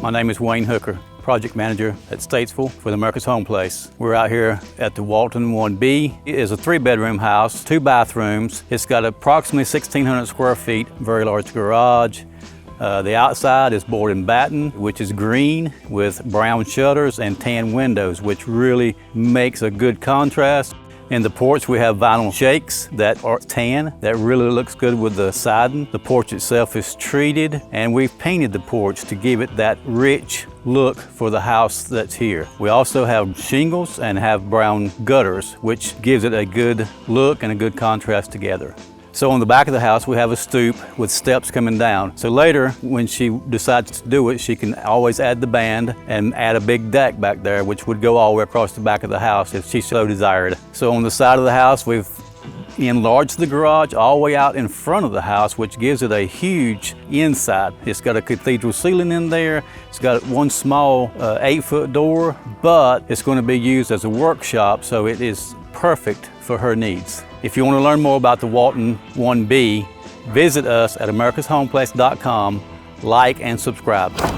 My name is Wayne Hooker, Project Manager at Statesville for the America's Home Place. We're out here at the Walton 1B. It is a 3-bedroom house, 2 bathrooms. It's got approximately 1,600 square feet, very large garage. The outside is board and batten, which is green with brown shutters and tan windows, which really makes a good contrast. In the porch, we have vinyl shakes that are tan, that really looks good with the siding. The porch itself is treated, and we've painted the porch to give it that rich look for the house that's here. We also have shingles and have brown gutters, which gives it a good look and a good contrast together. So on the back of the house, we have a stoop with steps coming down. So later, when she decides to do it, she can always add the band and add a big deck back there, which would go all the way across the back of the house if she so desired. So on the side of the house, we've enlarged the garage all the way out in front of the house, which gives it a huge inside. It's got a cathedral ceiling in there. It's got one small 8-foot door, but it's going to be used as a workshop, so it is perfect for her needs. If you want to learn more about the Walton 1B, visit us at americashomeplace.com, like and subscribe.